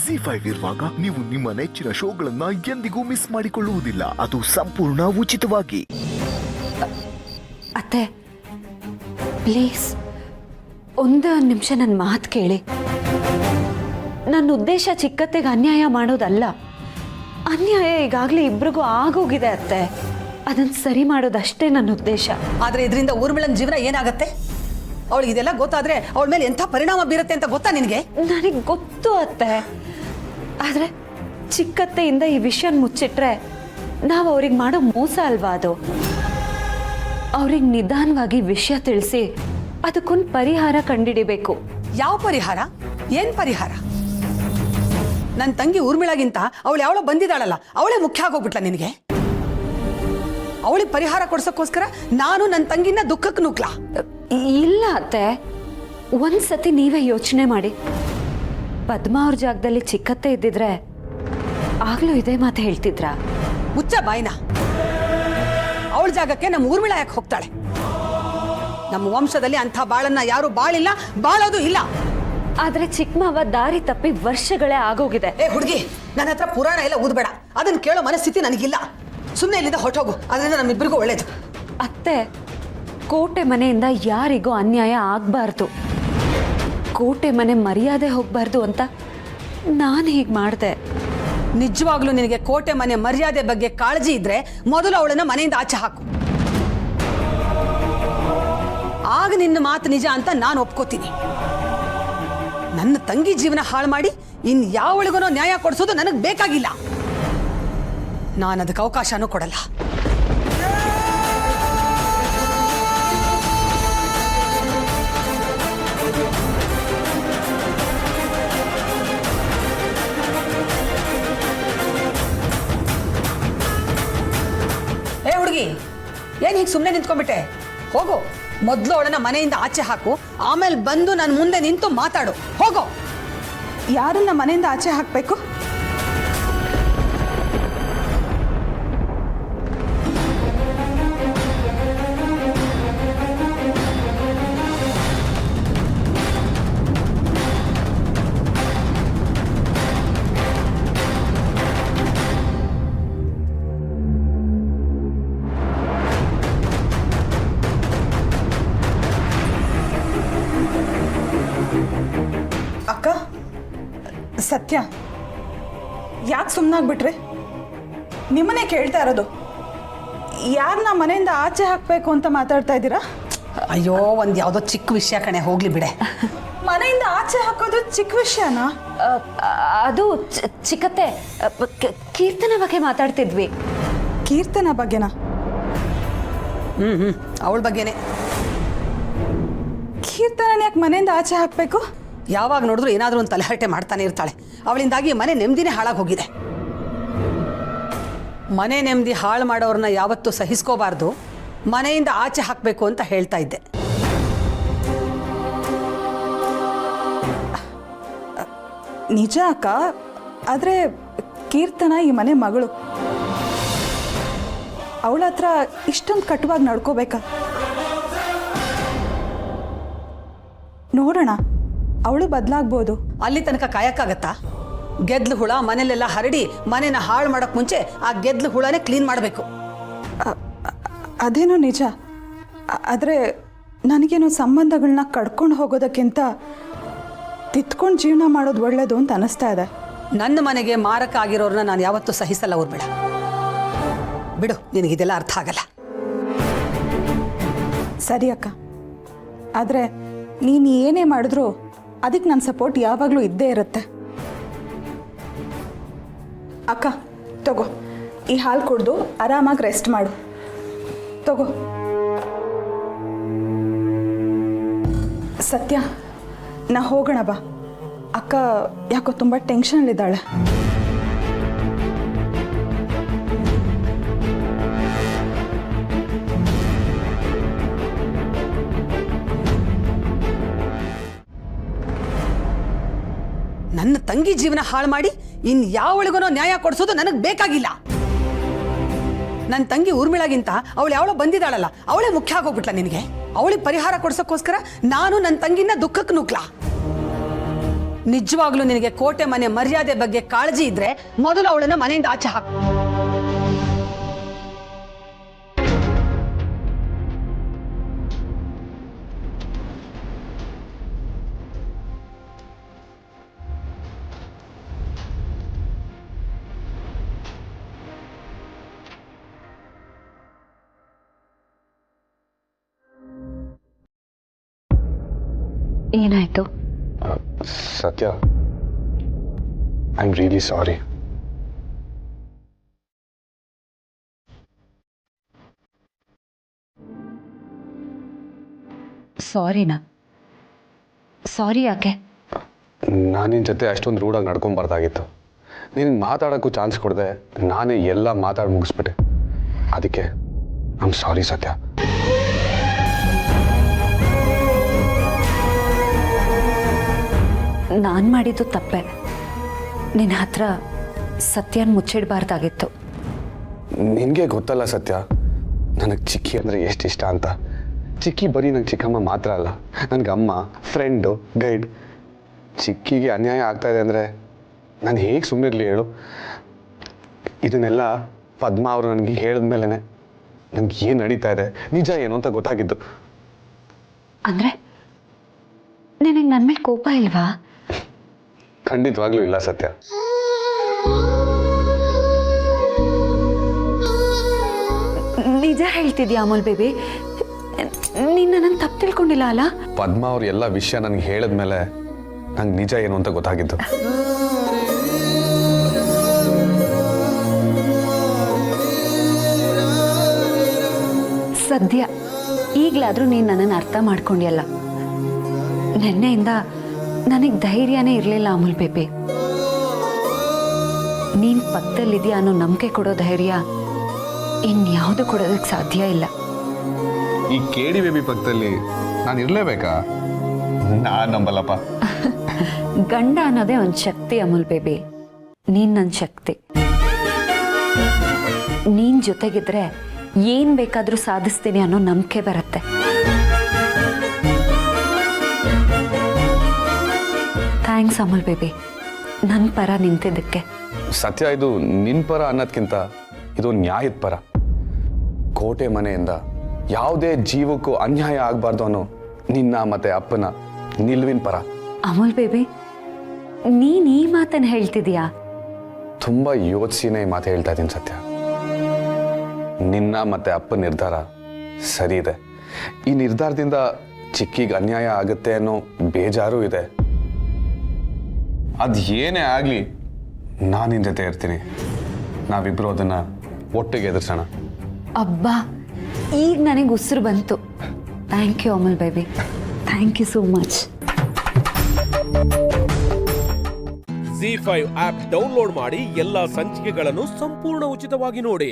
ಜಿ5 ಇರುವಾಗ ನೀವು ನಿಮ್ಮ ನೆಚ್ಚಿನ ಶೋಗಳನ್ನ ಎಂದಿಗೂ ಮಿಸ್ ಮಾಡಿಕೊಳ್ಳುವುದಿಲ್ಲ. ಅದು ಸಂಪೂರ್ಣ ಉಚಿತವಾಗಿ. ಅತ್ತೆ ಪ್ಲೀಸ್ ಒಂದು ನಿಮಿಷ ನನ್ನ ಮಾತು ಕೇಳಿ. ನನ್ನ ಉದ್ದೇಶ ಚಿಕ್ಕತ್ತೆಗೆ ಅನ್ಯಾಯ ಮಾಡೋದಲ್ಲ. ಅನ್ಯಾಯ ಈಗಾಗಲೇ ಇಬ್ರಿಗೂ ಆಗೋಗಿದೆ ಅತ್ತೆ. ಅದನ್ನು ಸರಿ ಮಾಡೋದಷ್ಟೇ ನನ್ನ ಉದ್ದೇಶ. ಆದರೆ ಇದರಿಂದ ಊರ್ಮಿಳನ ಜೀವನ ಏನಾಗುತ್ತೆ? ಅವಳಿಗೆ ಇದೆಲ್ಲ ಗೊತ್ತಾದ್ರೆ ಅವಳ ಮೇಲೆ ಎಂಥ ಪರಿಣಾಮ ಬೀರುತ್ತೆ ಅಂತ ಗೊತ್ತಾ ನಿನಗೆ? ನನಗೆ ಗೊತ್ತು ಅತ್ತೆ. ಆದರೆ ಚಿಕ್ಕತ್ತೆಯಿಂದ ಈ ವಿಷಯ ಮುಚ್ಚಿಟ್ರೆ ನಾವು ಅವ್ರಿಗೆ ಮಾಡೋ ಮೋಸ ಅಲ್ವಾ ಅದು? ಅವ್ರಿಗೆ ನಿಧಾನವಾಗಿ ವಿಷಯ ತಿಳಿಸಿ ಅದಕ್ಕೊಂದು ಪರಿಹಾರ ಕಂಡುಹಿಡಿಬೇಕು. ಯಾವ ಪರಿಹಾರ? ಏನ್ ಪರಿಹಾರ? ನನ್ನ ತಂಗಿ ಊರ್ಮಿಳಗಿಂತ ಅವಳು ಯಾವಳೋ ಬಂದಿದ್ದಾಳಲ್ಲ ಅವಳೇ ಮುಖ್ಯ ಆಗೋಗ್ಬಿಟ್ಲ ನಿನಗೆ? ಅವಳಿಗೆ ಪರಿಹಾರ ಕೊಡ್ಸೋಕ್ಕೋಸ್ಕರ ನಾನು ನನ್ನ ತಂಗಿನ ದುಃಖಕ್ಕೆ ನೂಕ್ಲಾ? ಇಲ್ಲ ಅತ್ತೆ, ಒಂದ್ಸತಿ ನೀವೇ ಯೋಚನೆ ಮಾಡಿ. ಪದ್ಮಾ ಅವ್ರ ಜಾಗದಲ್ಲಿ ಚಿಕ್ಕತ್ತೆ ಇದ್ದಿದ್ರೆ ಆಗ್ಲೂ ಇದೇ ಮಾತು ಹೇಳ್ತಿದ್ರಾ? ಮುಚ್ಚ ಬಾಯ್ನ. ಅವಳ ಜಾಗಕ್ಕೆ ನಮ್ಮ ಊರ್ಮಿಳ ಯಾಕೆ ಹೋಗ್ತಾಳೆ? ನಮ್ಮ ವಂಶದಲ್ಲಿ ಅಂಥ ಬಾಳನ್ನ ಯಾರು ಬಾಳಿಲ್ಲ, ಬಾಳೋದು ಇಲ್ಲ. ಆದ್ರೆ ಚಿಕ್ಕಮ್ಮವ ದಾರಿ ತಪ್ಪಿ ವರ್ಷಗಳೇ ಆಗೋಗಿದೆ. ಏ ಹುಡುಗಿ, ನನ್ನ ಹತ್ರ ಪುರಾಣ ಎಲ್ಲ ಓದ್ಬೇಡ. ಅದನ್ನ ಕೇಳೋ ಮನಸ್ಥಿತಿ ನನಗಿಲ್ಲ. ಸುಮ್ಮನೆ ಇಲ್ಲಿಂದ ಹೊರಟೋಗು. ಅದರಿಂದ ನಮ್ಮಿಬ್ಬರಿಗೂ ಒಳ್ಳೇದು. ಅತ್ತೆ, ಕೋಟೆ ಮನೆಯಿಂದ ಯಾರಿಗೂ ಅನ್ಯಾಯ ಆಗ್ಬಾರ್ದು, ಕೋಟೆ ಮನೆ ಮರ್ಯಾದೆ ಹೋಗ್ಬಾರ್ದು ಅಂತ ನಾನು ಹೀಗೆ ಮಾಡಿದೆ. ನಿಜವಾಗ್ಲೂ ನಿನಗೆ ಕೋಟೆ ಮನೆ ಮರ್ಯಾದೆ ಬಗ್ಗೆ ಕಾಳಜಿ ಇದ್ರೆ ಮೊದಲು ಅವಳನ್ನ ಮನೆಯಿಂದ ಆಚೆ ಹಾಕು. ಆಗ ನಿನ್ನ ಮಾತು ನಿಜ ಅಂತ ನಾನು ಒಪ್ಕೋತೀನಿ. ನನ್ನ ತಂಗಿ ಜೀವನ ಹಾಳು ಮಾಡಿ ಇನ್ ಯಾವಳಿಗೂ ನ್ಯಾಯ ಕೊಡಿಸೋದು ನನಗೆ ಬೇಕಾಗಿಲ್ಲ. ನಾನು ಅದಕ್ಕೆ ಅವಕಾಶನೂ ಕೊಡಲ್ಲ. ಏ ಹುಡುಗಿ, ಏನ್ ಹೀಗೆ ಸುಮ್ಮನೆ ನಿಂತ್ಕೊಂಡ್ಬಿಟ್ಟೆ? ಹೋಗು, ಮೊದಲು ಅವಳನ್ನ ಮನೆಯಿಂದ ಆಚೆ ಹಾಕು. ಆಮೇಲೆ ಬಂದು ನನ್ನ ಮುಂದೆ ನಿಂತು ಮಾತಾಡು. ಹೋಗೋ. ಯಾರನ್ನ ಮನೆಯಿಂದ ಆಚೆ ಹಾಕಬೇಕು? ಅಕ್ಕ, ಸತ್ಯ, ಯಾಕೆ ಸುಮ್ಮನಾಗ್ಬಿಟ್ರೆ? ನಿಮ್ಮನ್ನೇ ಕೇಳ್ತಾ ಇರೋದು. ಯಾರನ್ನ ಮನೆಯಿಂದ ಆಚೆ ಹಾಕಬೇಕು ಅಂತ ಮಾತಾಡ್ತಾ ಇದ್ದೀರಾ? ಅಯ್ಯೋ, ಒಂದು ಯಾವುದೋ ಚಿಕ್ಕ ವಿಷಯ ಕಣೆ, ಹೋಗ್ಲಿ ಬಿಡೆ. ಮನೆಯಿಂದ ಆಚೆ ಹಾಕೋದು ಚಿಕ್ಕ ವಿಷಯನಾ? ಅದು ಚಿಕ್ಕತ್ತೆ, ಕೀರ್ತನ ಬಗ್ಗೆ ಮಾತಾಡ್ತಿದ್ವಿ. ಕೀರ್ತನ ಬಗ್ಗೆನಾ? ಅವಳ ಬಗ್ಗೆನೆ. ಕೀರ್ತನ ಯಾಕೆ ಮನೆಯಿಂದ ಆಚೆ ಹಾಕಬೇಕು? ಯಾವಾಗ ನೋಡಿದ್ರು ಏನಾದರೂ ಒಂದು ತಲೆಹರಟೆ ಮಾಡ್ತಾನೆ ಇರ್ತಾಳೆ. ಅವಳಿಂದಾಗಿ ಮನೆ ನೆಮ್ಮದಿನೇ ಹಾಳಾಗಿ ಹೋಗಿದೆ. ಮನೆ ನೆಮ್ಮದಿ ಹಾಳು ಮಾಡೋರನ್ನ ಯಾವತ್ತೂ ಸಹಿಸ್ಕೋಬಾರ್ದು, ಮನೆಯಿಂದ ಆಚೆ ಹಾಕಬೇಕು ಅಂತ ಹೇಳ್ತಾ ಇದ್ದೆ. ನಿಜ ಅಕ್ಕ, ಆದರೆ ಕೀರ್ತನ ಈ ಮನೆ ಮಗಳು. ಅವಳ ಹತ್ರ ಇಷ್ಟೊಂದು ಕಟುವಾಗಿ ನಡ್ಕೋಬೇಕಾ? ನೋಡೋಣ, ಅವಳು ಬದಲಾಗ್ಬೋದು. ಅಲ್ಲಿ ತನಕ ಕಾಯಕ್ಕಾಗತ್ತಾ? ಗೆದ್ಲು ಹುಳ ಮನೆಯಲ್ಲೆಲ್ಲ ಹರಡಿ ಮನೆನ ಹಾಳು ಮಾಡೋಕ್ಕೆ ಮುಂಚೆ ಆ ಗೆದ್ಲು ಹುಳನೇ ಕ್ಲೀನ್ ಮಾಡಬೇಕು. ಅದೇನೋ ನಿಜ. ಆದರೆ ನನಗೇನೋ ಸಂಬಂಧಗಳನ್ನ ಕಡ್ಕೊಂಡು ಹೋಗೋದಕ್ಕಿಂತ ತಿತ್ಕೊಂಡು ಜೀವನ ಮಾಡೋದು ಒಳ್ಳೇದು ಅಂತ ಅನಿಸ್ತಾ ಇದೆ. ನನ್ನ ಮನೆಗೆ ಮಾರಕ ಆಗಿರೋರನ್ನ ನಾನು ಯಾವತ್ತೂ ಸಹಿಸಲ್ಲ. ಊರ್ಬೇಡ ಬಿಡು, ನಿನಗಿದೆಲ್ಲ ಅರ್ಥ ಆಗಲ್ಲ. ಸರಿ ಅಕ್ಕ, ಆದರೆ ನೀನು ಏನೇ ಮಾಡಿದ್ರೂ ಅದಕ್ಕೆ ನನ್ನ ಸಪೋರ್ಟ್ ಯಾವಾಗಲೂ ಇದ್ದೇ ಇರುತ್ತೆ. ಅಕ್ಕ ತಗೋ, ಈ ಹಾಲು ಕುಡಿದು ಆರಾಮಾಗಿ ರೆಸ್ಟ್ ಮಾಡು. ತಗೋ. ಸತ್ಯ, ನಾ ಹೋಗೋಣ ಬಾ. ಅಕ್ಕ ಯಾಕೋ ತುಂಬ ಟೆನ್ಷನಲ್ಲಿದ್ದಾಳೆ. ನನ್ನ ತಂಗಿ ಜೀವನ ಹಾಳು ಮಾಡಿ ಇನ್ ಯಾವಳಿಗೂ ನ್ಯಾಯ ಕೊಡಿಸೋದು ನನಗೆ ಬೇಕಾಗಿಲ್ಲ. ನನ್ನ ತಂಗಿ ಊರ್ಮಿಳಗಿಂತ ಅವಳು ಯಾವಳೋ ಬಂದಿದ್ದಾಳಲ್ಲ ಅವಳೇ ಮುಖ್ಯ ಆಗೋಗ್ಬಿಟ್ಲ ನಿನಗೆ? ಅವಳಿಗೆ ಪರಿಹಾರ ಕೊಡ್ಸೋಕ್ಕೋಸ್ಕರ ನಾನು ನನ್ನ ತಂಗಿನ ದುಃಖಕ್ಕೆ ನೂಕ್ಲಾ? ನಿಜವಾಗ್ಲೂ ನಿನಗೆ ಕೋಟೆ ಮನೆ ಮರ್ಯಾದೆ ಬಗ್ಗೆ ಕಾಳಜಿ ಇದ್ರೆ ಮೊದಲು ಅವಳನ್ನ ಮನೆಯಿಂದ ಆಚೆ ಹಾಕು. ಏನಾಯ್ತು? ಸತ್ಯ, ಐ ಆಮ್ ರಿಯಲಿ ಸಾರಿ. ಸಾರಿನಾ? ಸಾರಿ ಯಾಕೆ? ನಾನು ನಿನ್ನ ಜೊತೆ ಅಷ್ಟೊಂದು ರೂಢಾಗಿ ನಡ್ಕೊಂಬಾರ್ದಾಗಿತ್ತು. ನಿನಗೆ ಮಾತಾಡೋಕ್ಕೂ ಚಾನ್ಸ್ ಕೊಡದೆ ನಾನೇ ಎಲ್ಲ ಮಾತಾಡಿ ಮುಗಿಸ್ಬಿಟ್ಟೆ. ಅದಕ್ಕೆ ಐ ಆಮ್ ಸಾರಿ ಸತ್ಯ. ನಾನು ಮಾಡಿದ್ದು ತಪ್ಪೆ. ನಿನ್ನ ಹತ್ರ ಸತ್ಯನ ಮುಚ್ಚಿಡಬಾರ್ದಾಗಿತ್ತು. ನಿನಗೆ ಗೊತ್ತಲ್ಲ ಸತ್ಯ, ನನಗೆ ಚಿಕ್ಕಿ ಅಂದರೆ ಎಷ್ಟು ಇಷ್ಟ ಅಂತ. ಚಿಕ್ಕಿ ಬರೀ ನಂಗೆ ಚಿಕ್ಕಮ್ಮ ಮಾತ್ರ ಅಲ್ಲ, ನನಗೆ ಅಮ್ಮ, ಫ್ರೆಂಡು, ಗೈಡ್. ಚಿಕ್ಕಿಗೆ ಅನ್ಯಾಯ ಆಗ್ತಾ ಇದೆ ಅಂದರೆ ನಾನು ಹೇಗೆ ಸುಮ್ಮನಿರಲಿ ಹೇಳು? ಇದನ್ನೆಲ್ಲ ಪದ್ಮಾ ಅವರು ನನಗೆ ಹೇಳಿದ್ಮೇಲೆ ನನಗೆ ಏನು ನಡೀತಾ ಇದೆ, ನಿಜ ಏನು ಅಂತ ಗೊತ್ತಾಗಿದ್ದು. ಅಂದರೆ ನಿನಗೆ ನನ್ನ ಮೇಲೆ ಕೋಪ ಇಲ್ವಾ? ಖಂಡಿತವಾಗ್ಲೂ ಇಲ್ಲ ಸತ್ಯ. ನಿಜ ಹೇಳ್ತಿದ್ಯಾ ಅಮೂಲ್ ಬೇಬಿ? ನೀನು ನನ್ನ ತಪ್ಪು ತಿಳ್ಕೊಂಡಿಲ್ಲ ಅಲ್ಲ? ಪದ್ಮಾ ಅವ್ರು ಎಲ್ಲ ವಿಷಯ ನನಗೆ ಹೇಳಿದ್ಮೇಲೆ ನಂಗೆ ನಿಜ ಏನು ಅಂತ ಗೊತ್ತಾಗಿದ್ದು. ಸದ್ಯ ಈಗಲಾದರೂ ನೀನು ನನ್ನನ್ನು ಅರ್ಥ ಮಾಡ್ಕೊಂಡಿಯಲ್ಲ. ನಿನ್ನೆಯಿಂದ ನನಗೆ ಧೈರ್ಯನೇ ಇರಲಿಲ್ಲ ಅಮೂಲ್ ಬೇಬಿ. ನೀನು ಪಕ್ಕದಲ್ಲಿದೆಯಾ ಅನ್ನೋ ನಂಬಿಕೆ ಕೊಡೋ ಧೈರ್ಯ ಇನ್ಯಾವುದು ಕೊಡೋದಕ್ಕೆ ಸಾಧ್ಯ ಇಲ್ಲ. ಈ ಕೇಡಿ ಬೇಬಿ ಪಕ್ಕದಲ್ಲಿ ನಾನು ಇರಲೇಬೇಕಾ? ನಾನು ನಂಬಲ್ಲಪ್ಪ. ಗಂಡ ಅನ್ನೋದೇ ಒಂದು ಶಕ್ತಿ ಅಮೂಲ್ ಬೇಬಿ. ನೀನು ನನ್ನ ಶಕ್ತಿ. ನೀನ್ ಜೊತೆಗಿದ್ರೆ ಏನ್ ಬೇಕಾದ್ರೂ ಸಾಧಿಸ್ತೀನಿ ಅನ್ನೋ ನಂಬಿಕೆ ಬರುತ್ತೆ. ಥ್ಯಾಂಕ್ಸ್ ಅಮೂಲ್ ಬೇಬಿ, ನನ್ನ ಪರ ನಿಂತಿದ್ದಕ್ಕೆ. ಸತ್ಯ, ಇದು ನಿನ್ನ ಪರ ಅನ್ನೋದ್ಕಿಂತ ಇದು ನ್ಯಾಯದ ಪರ. ಕೋಟೆ ಮನೆಯಿಂದ ಯಾವುದೇ ಜೀವಕ್ಕೂ ಅನ್ಯಾಯ ಆಗಬಾರ್ದು ಅನ್ನೋ ನಿನ್ನ ಮತ್ತೆ ಅಪ್ಪನ ನಿಲುವಿನ ಪರ. ಅಮೂಲ್ ಬೇಬಿ, ನೀನ್ ಈ ಮಾತನ್ನು ಹೇಳ್ತಿದೀಯಾ? ತುಂಬ ಯೋಚಿಸಿನೇ ಈ ಮಾತು ಹೇಳ್ತಾ ಇದ್ದೀನಿ ಸತ್ಯ. ನಿನ್ನ ಮತ್ತೆ ಅಪ್ಪನ ನಿರ್ಧಾರ ಸರಿ ಇದೆ. ಈ ನಿರ್ಧಾರದಿಂದ ಚಿಕ್ಕಿಗೆ ಅನ್ಯಾಯ ಆಗುತ್ತೆ ಅನ್ನೋ ಬೇಜಾರು ಇದೆ. ಅದು ಏನೇ ಆಗಲಿ ನಾನು ನಿನ್ನ ಜೊತೆ ಇರ್ತೀನಿ. ನಾವಿಬ್ಬರು ಅದನ್ನು ಒಟ್ಟಿಗೆ ಎದುರಿಸೋಣ. ಅಬ್ಬಾ, ಈಗ ನನಗೆ ಉಸಿರು ಬಂತು. Thank you Amul baby, thank you so much. ZEE5 app download ಮಾಡಿ ಎಲ್ಲಾ ಸಂಚಿಕೆಗಳನ್ನು ಸಂಪೂರ್ಣ ಉಚಿತವಾಗಿ ನೋಡಿ.